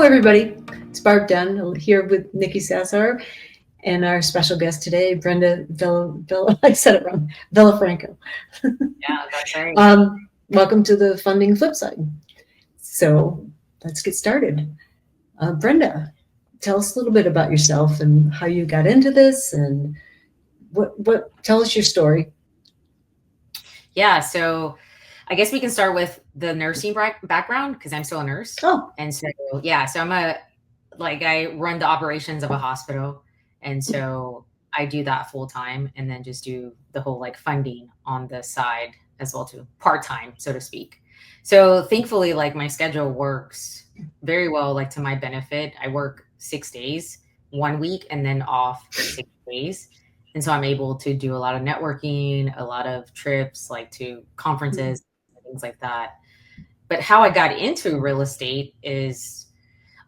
everybody. It's Barb Dunn here with Nikki Sassar and our special guest today, Brenda I said it wrong, Villafranco. Yeah, that's right. Welcome to the Funding Flip Side. So let's get started. Brenda, tell us a little bit about yourself and how you got into this, and tell us your story. Yeah, so I guess we can start with the nursing background because I'm still a nurse. Oh, And so, so I run the operations of a hospital. And so I do that full time and then just do the whole like funding on the side as well too, part time, so to speak. So thankfully, like my schedule works very well, like to my benefit. I work 6 days, 1 week, and then off 6 days. And so I'm able to do a lot of networking, a lot of trips, like to conferences, things like that. But how I got into real estate is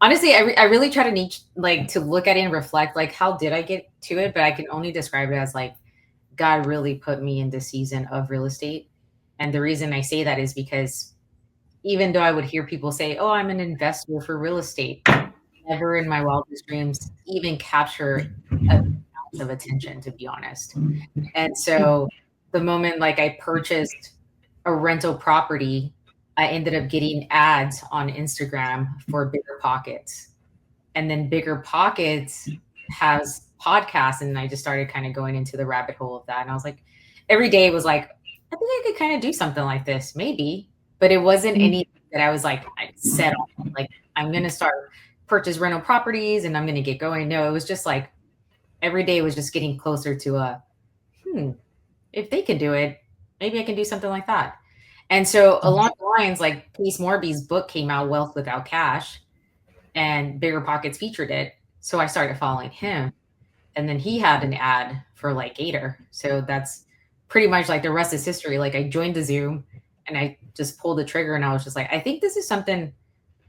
honestly, I really try to to look at it and reflect, like, how did I get to it? But I can only describe it as like God really put me in the season of real estate. And the reason I say that is because even though I would hear people say, "Oh, I'm an investor for real estate," never in my wildest dreams even capture a ounce of attention, to be honest. And so the moment like I purchased a rental property, I ended up getting ads on Instagram for Bigger Pockets. And then Bigger Pockets has podcasts, and I just started kind of going into the rabbit hole of that. And I was like, every day was like, I think I could kind of do something like this, maybe. But it wasn't anything that I was like, I set on, like, I'm going to start purchase rental properties and I'm going to get going. No, it was just like every day was just getting closer to if they can do it, maybe I can do something like that. And so along the lines, like Pace Morby's book came out, Wealth Without Cash, and Bigger Pockets featured it. So I started following him. And then he had an ad for like Gator. So that's pretty much like the rest is history. Like I joined the Zoom and I just pulled the trigger and I was just like, I think this is something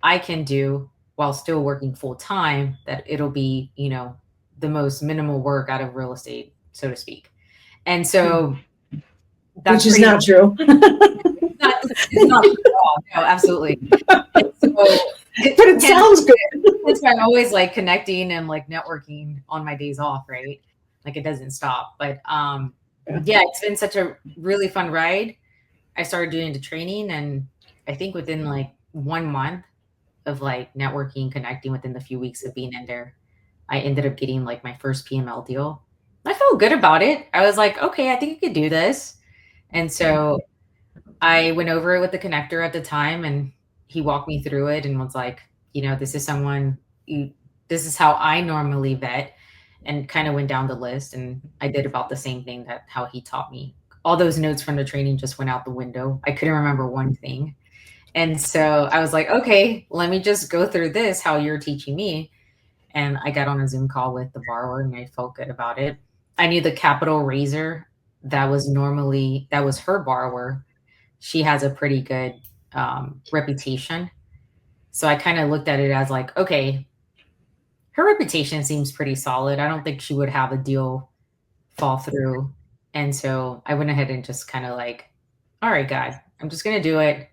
I can do while still working full time, that it'll be, the most minimal work out of real estate, so to speak. And so that's which is not true. it's not true at all. No, absolutely. So, but it sounds good. That's why I'm always like connecting and like networking on my days off, right? Like it doesn't stop. But yeah, it's been such a really fun ride. I started doing the training, and I think within like 1 month of like networking, connecting within the few weeks of being in there, I ended up getting like my first PML deal. I felt good about it. I was like, okay, I think I could do this. And so I went over it with the connector at the time, and he walked me through it and was like, this is this is how I normally vet, and kind of went down the list. And I did about the same thing that how he taught me. All those notes from the training just went out the window. I couldn't remember one thing. And so I was like, okay, let me just go through this, how you're teaching me. And I got on a Zoom call with the borrower and I felt good about it. I knew the capital raiser that was her borrower. She has a pretty good reputation. So I kind of looked at it as like, okay, her reputation seems pretty solid. I don't think she would have a deal fall through. And so I went ahead and just kind of like, all right, God, I'm just going to do it.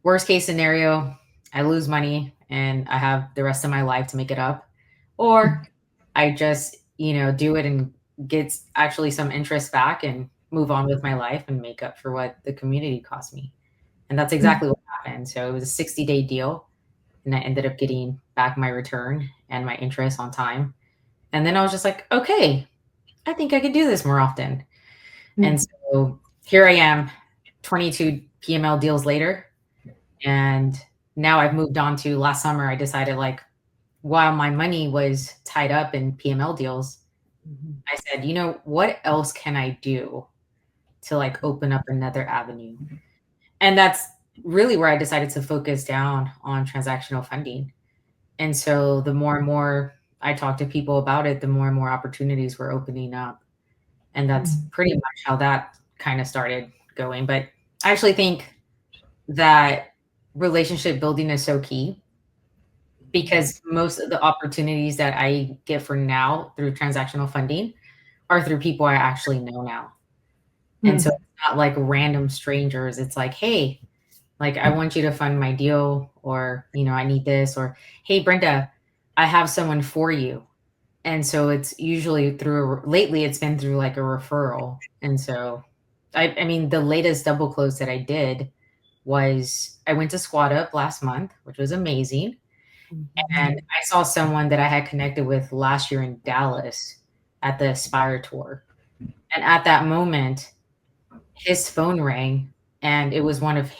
Worst case scenario, I lose money and I have the rest of my life to make it up. Or I just, do it and get actually some interest back and move on with my life and make up for what the community cost me. And that's exactly what happened. So it was a 60-day deal, and I ended up getting back my return and my interest on time. And then I was just like, okay, I think I could do this more often. And so here I am, 22 PML deals later. And now I've moved on to last summer. I decided, like, while my money was tied up in PML deals, I said, what else can I do to like open up another avenue? And that's really where I decided to focus down on transactional funding. And so the more and more I talked to people about it, the more and more opportunities were opening up. And that's pretty much how that kind of started going. But I actually think that relationship building is so key, because most of the opportunities that I get for now through transactional funding are through people I actually know now. And so it's not like random strangers. It's like, hey, Like, I want you to fund my deal, or, I need this, or, hey, Brenda, I have someone for you. And so it's usually lately it's been through like a referral. And so I mean, the latest double close that I did was I went to Squad Up last month, which was amazing. And I saw someone that I had connected with last year in Dallas at the Aspire tour. And at that moment, his phone rang, and it was one of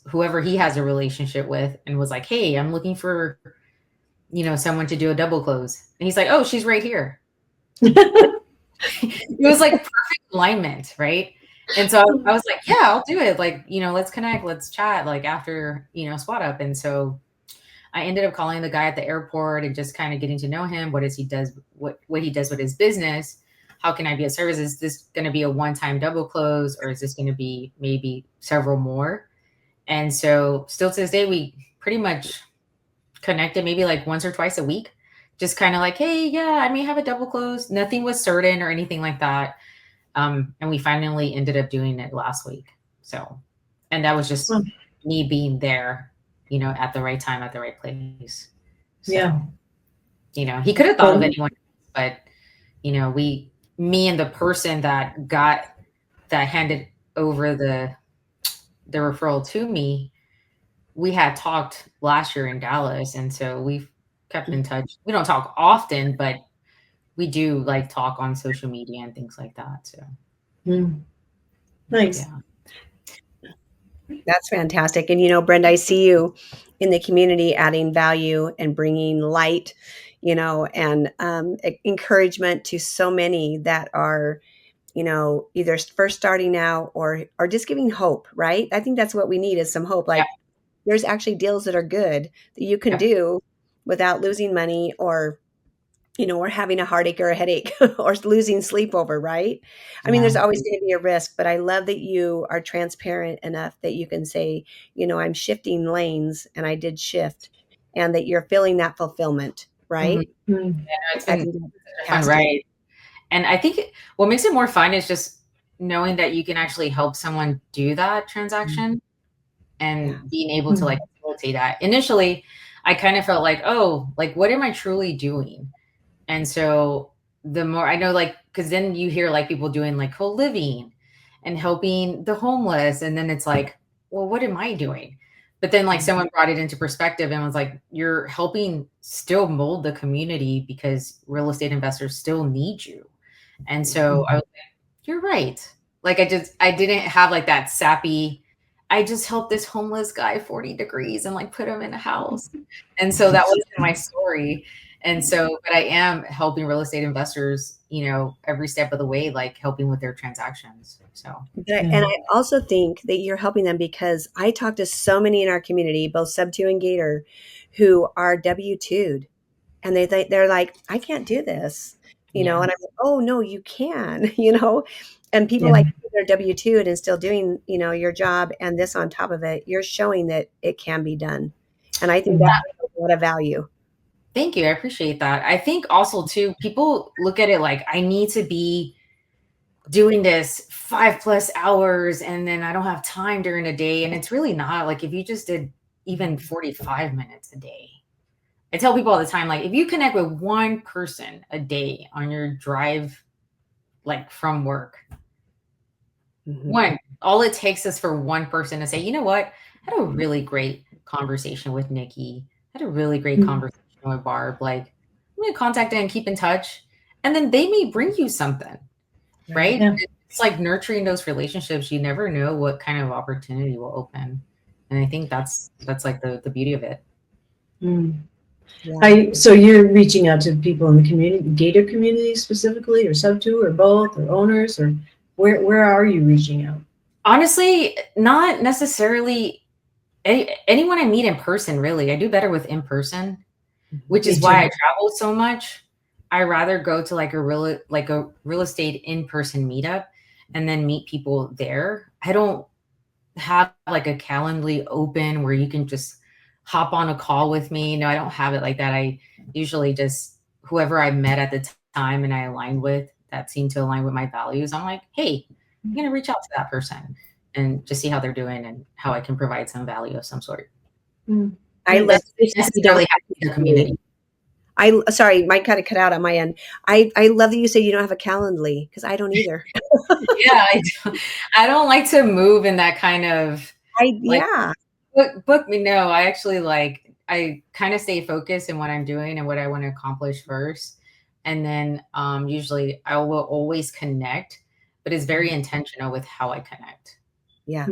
whoever he has a relationship with, and was like, hey, I'm looking for, someone to do a double close. And he's like, oh, she's right here. It was like perfect alignment, right? And so I was like, yeah, I'll do it. Like, let's connect, let's chat, like after, Squat Up. And so I ended up calling the guy at the airport and just kind of getting to know him. What he does with his business. How can I be of service? Is this going to be a one-time double close, or is this going to be maybe several more? And so still to this day, we pretty much connected maybe like once or twice a week. Just kind of like, hey, yeah, I may have a double close. Nothing was certain or anything like that. And we finally ended up doing it last week. So, and that was just me being there, at the right time, at the right place. So, yeah. He could have thought of anyone, but, me and the person that handed over the referral to me, we had talked last year in Dallas. And so we've kept in touch. We don't talk often, but we do like talk on social media and things like that. So nice. Yeah. That's fantastic. And Brenda, I see you in the community adding value and bringing light, and encouragement to so many that are, either first starting out or just giving hope, right? I think that's what we need, is some hope. Like, there's actually deals that are good that you can do without losing money, or or having a heartache or a headache or losing sleep over, right? I mean, there's always going to be a risk, but I love that you are transparent enough that you can say, I'm shifting lanes, and I did shift, and that you're feeling that fulfillment, right? Yeah, it's been fun, right? And I think what makes it more fun is just knowing that you can actually help someone do that transaction and being able to like facilitate that. Initially, I kind of felt like, oh, like, what am I truly doing? And so the more I know, like, because then you hear like people doing like co-living and helping the homeless. And then it's like, well, what am I doing? But then like someone brought it into perspective and was like, you're helping still mold the community because real estate investors still need you. And so I was like, you're right. Like, I didn't have like that sappy, I just helped this homeless guy 40 degrees and like put him in a house. And so that wasn't my story. And so, but I am helping real estate investors, every step of the way, like helping with their transactions. So, and I also think that you're helping them, because I talk to so many in our community, both sub 2 and Gator, who are W-2'd, and they're like, I can't do this, and I'm like, oh no, you can, and people like they're W-2'd and still doing, your job, and this on top of it, you're showing that it can be done. And I think that's a lot of value. Thank you. I appreciate that. I think also too, people look at it like, I need to be doing this 5+ hours and then I don't have time during a day. And it's really not. Like, if you just did even 45 minutes a day. I tell people all the time, like, if you connect with one person a day on your drive, like from work, all it takes is for one person to say, you know what? I had a really great conversation with Nikki. I had a really great conversation with Barb. Like, I'm going to contact them and keep in touch. And then they may bring you something, right? It's like nurturing those relationships. You never know what kind of opportunity will open. And I think that's like the beauty of it. So you're reaching out to people in the community, Gator community specifically, or sub 2, or both, or owners, or where are you reaching out? Honestly, not necessarily anyone I meet in person, really. I do better with in person, which is why I travel so much. I rather go to like a real estate in-person meetup and then meet people there. I don't have like a Calendly open where you can just hop on a call with me. No, I don't have it like that. I usually just, whoever I met at the time and I aligned with, that seemed to align with my values, I'm like, hey, I'm going to reach out to that person. and just see how they're doing and how I can provide some value of some sort. I It love doesn't necessarily have to be the community. sorry, might kind of cut out on my end. I love that you say you don't have a Calendly, because I don't either. Yeah, I don't like to move in that kind of like Yeah. book me. No, I actually I kind of stay focused in what I'm doing and what I want to accomplish first. And then usually I will always connect, but it's very intentional with how I connect. Yeah.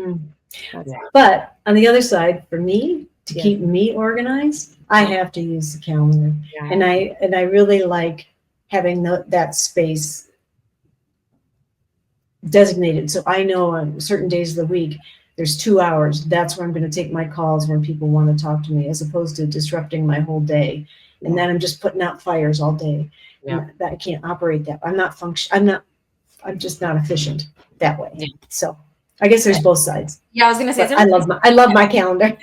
Yeah. But on the other side, for me, to Yeah. keep me organized, I have to use the calendar. Yeah. And I really like having that space designated. So I know on certain days of the week, there's 2 hours. That's where I'm going to take my calls when people want to talk to me, as opposed to disrupting my whole day. And then I'm just putting out fires all day. Yeah. And that I can't operate that. I'm just not efficient that way. Yeah. So I guess there's both sides. Yeah, I was gonna say But I love my calendar.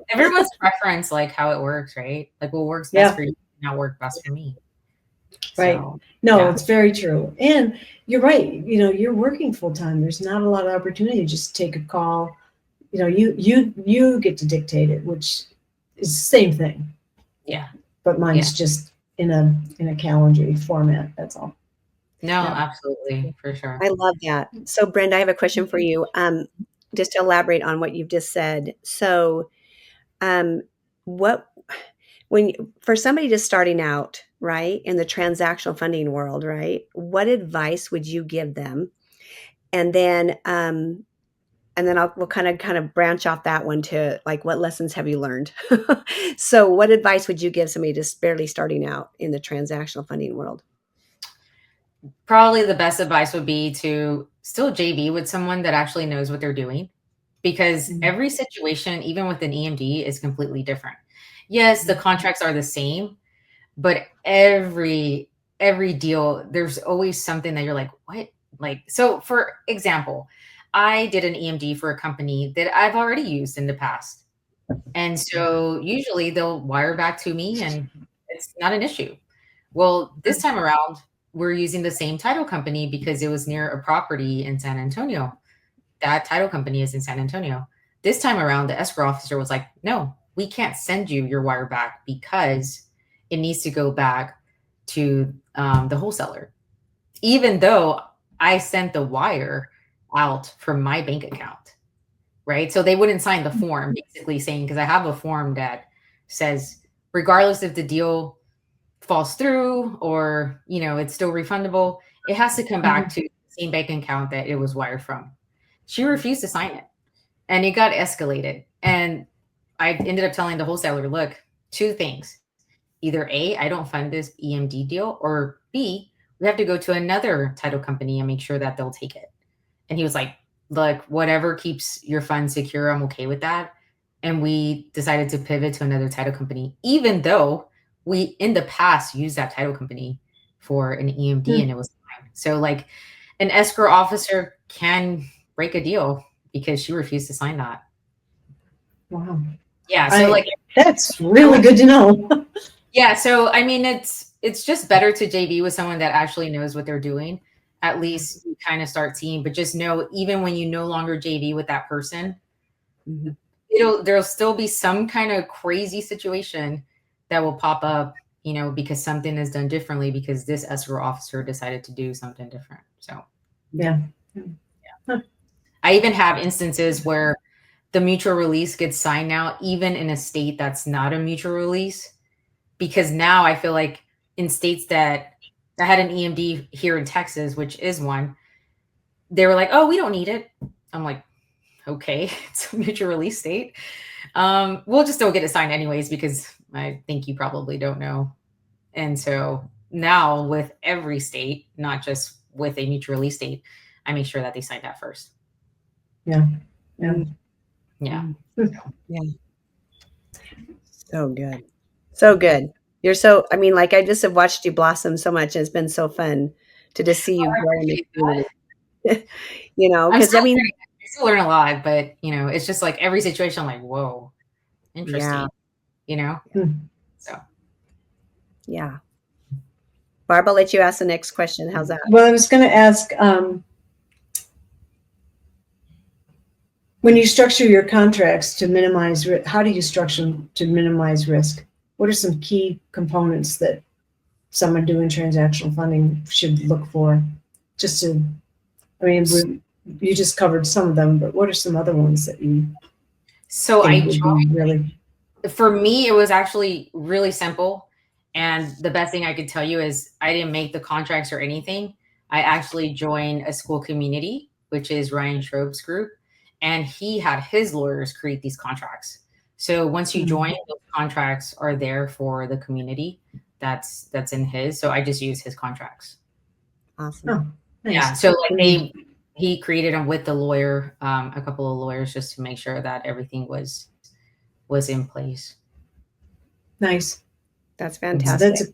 everyone's preference, like how it works, right? Like what works best for you may not work best for me. Right. So, No, yeah. it's very true. And you're right. You know, you're working full time. There's not a lot of opportunity to just take a call. You know, you get to dictate it, which is the same thing. Yeah. But mine's just in a Calendly format. That's all. No, Yeah. absolutely, for sure. I love that. So Brenda, I have a question for you. Just to elaborate on what you've just said. So for somebody just starting out, right, in the transactional funding world, right, what advice would you give them? And then we'll kind of branch off that one to like, what lessons have you learned? So what advice would you give somebody just barely starting out in the transactional funding world? Probably the best advice would be to still JV with someone that actually knows what they're doing, because every situation, even with an EMD, is completely different. Yes, the contracts are the same, but every deal, there's always something that you're like, what? Like, so for example, I did an EMD for a company that I've already used in the past. And so usually they'll wire back to me and it's not an issue. Well, this time around, we're using the same title company because it was near a property in San Antonio. That title company is in San Antonio. This time around, the escrow officer was like, no, we can't send you your wire back because it needs to go back to the wholesaler, even though I sent the wire out from my bank account. Right. So they wouldn't sign the form, basically saying, because I have a form that says, regardless if the deal falls through or, you know, it's still refundable, it has to come back to the same bank account that it was wired from. She refused to sign it and it got escalated. And I ended up telling the wholesaler, look, two things. Either A, I don't fund this EMD deal, or B, we have to go to another title company and make sure that they'll take it. And he was like, look, whatever keeps your funds secure, I'm okay with that. And we decided to pivot to another title company, even though we in the past used that title company for an EMD and it was fine. So like an escrow officer can break a deal because she refused to sign that. Wow. Yeah. So that's really good to know. Yeah. So, I mean, it's just better to JV with someone that actually knows what they're doing. At least you kind of start seeing, but just know, even when you no longer JV with that person, there'll still be some kind of crazy situation that will pop up, you know, because something is done differently because this escrow officer decided to do something different. So, yeah. I even have instances where the mutual release gets signed now, even in a state that's not a mutual release, because now I feel like in states that I had an EMD here in Texas, which is one, they were like, oh, we don't need it. I'm like, okay, it's a mutual release state. We'll just don't get it signed anyways, because I think you probably don't know. And so now with every state, not just with a mutual release state, I make sure that they sign that first. Yeah. Yeah. Yeah. So good. So good. You're so, I mean, like I just have watched you blossom so much. It's been so fun to just see you grow in the community. You know, because I mean, I still learn a lot, but you know, it's just like every situation, I'm like, whoa, interesting. You know? So yeah. Barb, I'll let you ask the next question. How's that? Well, I was going to ask, When you structure your contracts to minimize, how do you structure them to minimize risk? What are some key components that someone doing transactional funding should look for? Just to, I mean, you just covered some of them, but what are some other ones that you So think would be really? For me, it was actually really simple. And the best thing I could tell you is I didn't make the contracts or anything. I actually joined a school community, which is Ryan Schroeb's group. And he had his lawyers create these contracts. So once you join, those contracts are there for the community that's in his. So I just use his contracts. Awesome. Oh, nice. Yeah. So like he created them with the lawyer, a couple of lawyers, just to make sure that everything was in place. Nice. That's fantastic.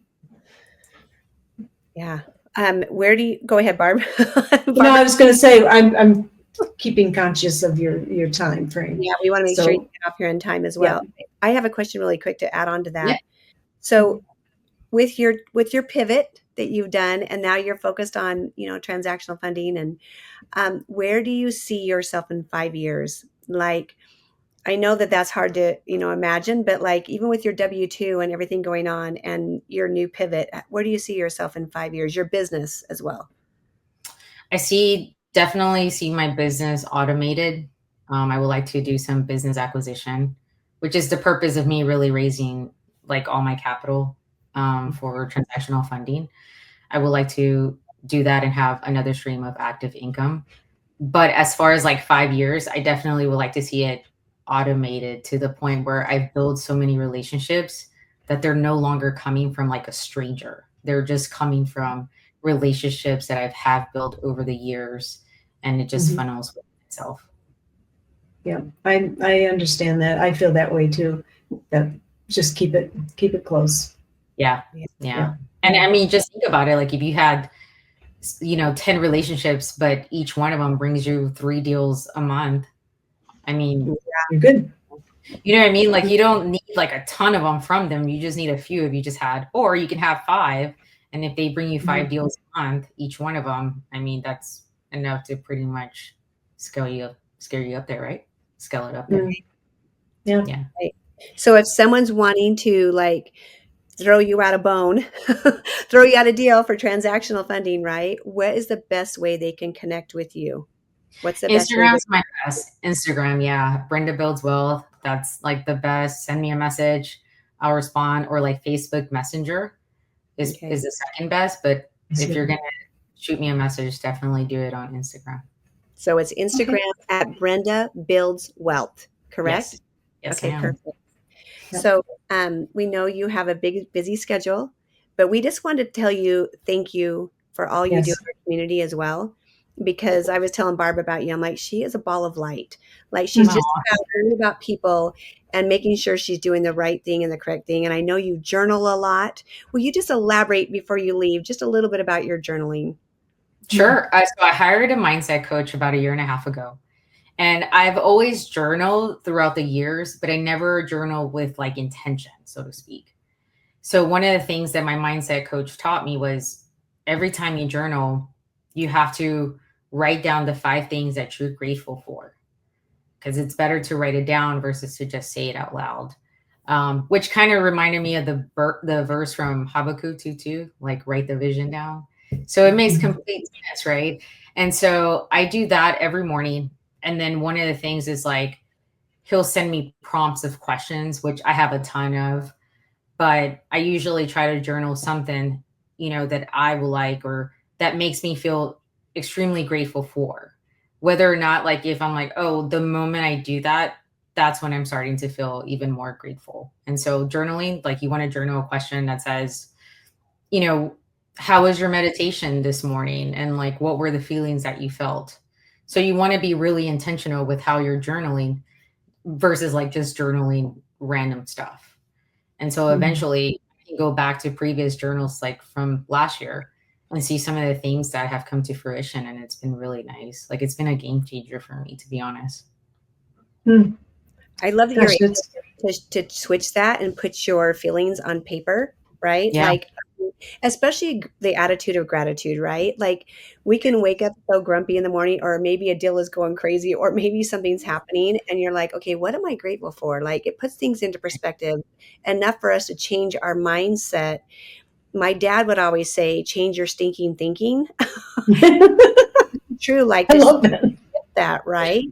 Yeah. Where do you go ahead, Barb? No, I was going to say I'm keeping conscious of your time frame. Yeah, we want to make sure you get off here in time as well. Yeah. I have a question really quick to add on to that. Yeah. So with your pivot that you've done, and now you're focused on, transactional funding, and where do you see yourself in 5 years? Like, I know that that's hard to, imagine, but like even with your W-2 and everything going on and your new pivot, where do you see yourself in 5 years, your business as well? I definitely see my business automated. I would like to do some business acquisition, which is the purpose of me really raising like all my capital for transactional funding. I would like to do that and have another stream of active income. But as far as like 5 years, I definitely would like to see it automated to the point where I build so many relationships that they're no longer coming from like a stranger. They're just coming from relationships that I've have built over the years, and it just funnels with itself. Yeah, I understand that. I feel that way too. That just keep it close. Yeah. And I mean, just think about it. Like if you had, 10 relationships, but each one of them brings you 3 deals a month. I mean, you're good. You know what I mean? Like you don't need like a ton of them from them. You just need a few if you just had, or you can have 5. And if they bring you 5 deals a month, each one of them, I mean, that's enough to pretty much scare you up there, right? Scale it up there. Yeah. Right. So if someone's wanting to like throw you out a bone, throw you out a deal for transactional funding, right? What is the best way they can connect with you? What's the best way? Instagram's my best. Instagram, yeah. Brenda Builds Wealth. That's like the best. Send me a message. I'll respond. Or like Facebook Messenger is the second best. But if you're going to shoot me a message, definitely do it on Instagram. So it's Instagram at Brenda Builds Wealth, correct? Yes, okay, perfect. Yep. So we know you have a busy schedule, but we just wanted to tell you thank you for all you do in our community as well. Because I was telling Barb about you. I'm like, she is a ball of light. Like she's just learning about people and making sure she's doing the right thing and the correct thing. And I know you journal a lot. Will you just elaborate before you leave just a little bit about your journaling? Sure. So I hired a mindset coach about 1.5 years ago. And I've always journaled throughout the years, but I never journal with like intention, so to speak. So one of the things that my mindset coach taught me was every time you journal, you have to write down the 5 things that you're grateful for, because it's better to write it down versus to just say it out loud. Which kind of reminded me of the verse from Habakkuk 2:2, like write the vision down. So it makes complete sense, right? And so I do that every morning. And then one of the things is like, he'll send me prompts of questions, which I have a ton of, but I usually try to journal something, that I will like, or that makes me feel extremely grateful for, whether or not, like, if I'm like, oh, the moment I do that, that's when I'm starting to feel even more grateful. And so journaling, like you want to journal a question that says, how was your meditation this morning? And like, what were the feelings that you felt? So you want to be really intentional with how you're journaling versus like just journaling random stuff. And so eventually I can go back to previous journals, like from last year, and see some of the things that have come to fruition. And it's been really nice. Like it's been a game changer for me, to be honest. I love that you're able to switch that and put your feelings on paper, right? Yeah. Like especially the attitude of gratitude, right? Like we can wake up so grumpy in the morning, or maybe a deal is going crazy, or maybe something's happening and you're like, okay, what am I grateful for? Like it puts things into perspective enough for us to change our mindset. My dad would always say, change your stinking thinking. True, like I to love that. that, right?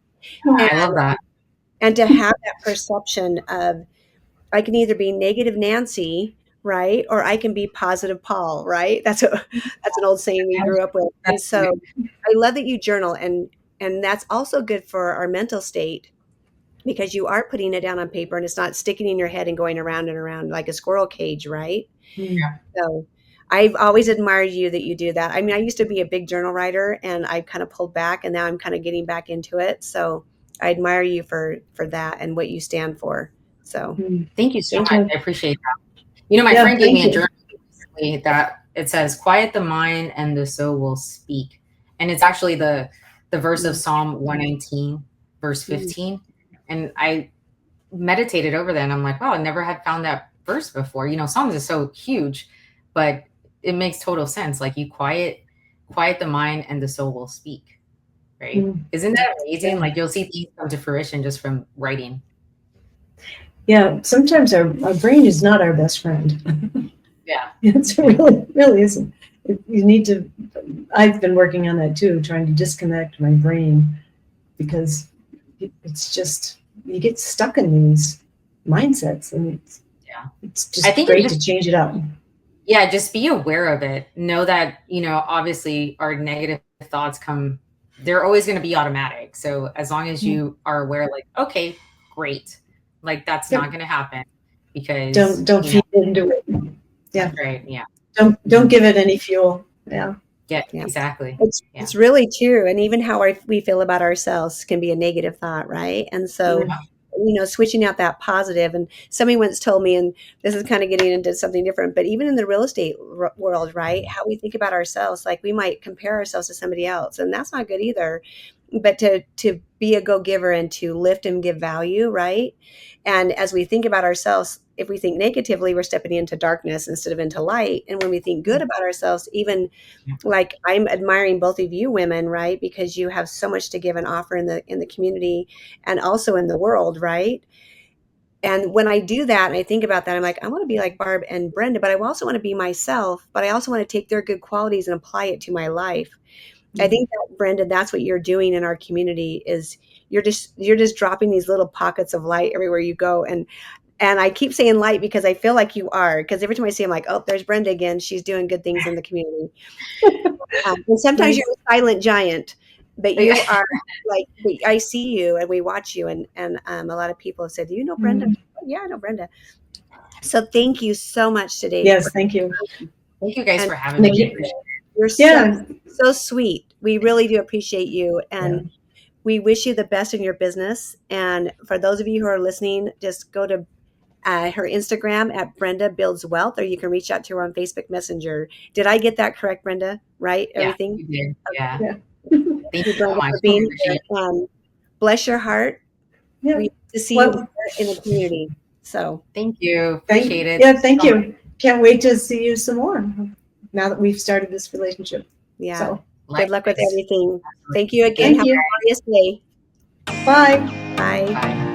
I love that. And to have that perception of, I can either be negative Nancy, right? Or I can be positive Paul, right? That's an old saying we grew up with. And so I love that you journal, and that's also good for our mental state, because you are putting it down on paper and it's not sticking in your head and going around and around like a squirrel cage, right? Yeah. So I've always admired you that you do that. I mean, I used to be a big journal writer and I kind of pulled back, and now I'm kind of getting back into it. So I admire you for that and what you stand for. So Thank you so thank much. I appreciate that. You know, my Yeah, friend gave me a thank you. journal recently that it says, quiet the mind and the soul will speak. And it's actually the verse of Psalm 119, verse 15. And I meditated over that and I'm like, wow, I never had found that verse before. You know, Psalms is so huge, but it makes total sense. Like you quiet the mind and the soul will speak. Right? Isn't that amazing? Like you'll see things come to fruition just from writing. Yeah, sometimes our brain is not our best friend. Yeah. It's really isn't. You need to, I've been working on that too, trying to disconnect my brain, because it's just, you get stuck in these mindsets, and it's just I think great to change it up. Yeah, just be aware of it. Know that, you know, obviously our negative thoughts come, they're always going to be automatic. So as long as you are aware, like, okay, great. Like that's not going to happen, because don't feed into it. Yeah. That's right. Yeah. Don't give it any fuel. Yeah. Yeah, exactly. It's really true. And even how we feel about ourselves can be a negative thought, right? And so, you know, switching out that positive. And somebody once told me, and this is kind of getting into something different, but even in the real estate world, right? How we think about ourselves, like we might compare ourselves to somebody else, and that's not good either. But to be a go-giver and to lift and give value, right? And as we think about ourselves, if we think negatively, we're stepping into darkness instead of into light. And when we think good about ourselves, even like I'm admiring both of you women, right? Because you have so much to give and offer in the community and also in the world, right? And when I do that and I think about that, I'm like, I want to be like Barb and Brenda, but I also want to be myself, but I also want to take their good qualities and apply it to my life. I think that, Brenda, that's what you're doing in our community, is you're just dropping these little pockets of light everywhere you go. And I keep saying light because I feel like you are, because every time I see, I'm like, oh, there's Brenda again. She's doing good things in the community. And sometimes you're a silent giant, but you are like, I see you and we watch you. And a lot of people have said, do you know Brenda? Yeah, I know Brenda. So thank you so much today. Yes, thank you. Thank you guys for having me. You're so sweet. We really do appreciate you. And we wish you the best in your business. And for those of you who are listening, just go to her Instagram at Brenda Builds Wealth, or you can reach out to her on Facebook Messenger. Did I get that correct, Brenda? Right? Everything? You did. Yeah. Thank you, Brenda, for being here. Bless your heart. Yeah. We to see you in the community. So thank you. Appreciate it. Yeah, thank you. Can't wait to see you some more now that we've started this relationship. Yeah. So good luck with everything. Thank you again. Have a glorious day. Bye. Bye. Bye.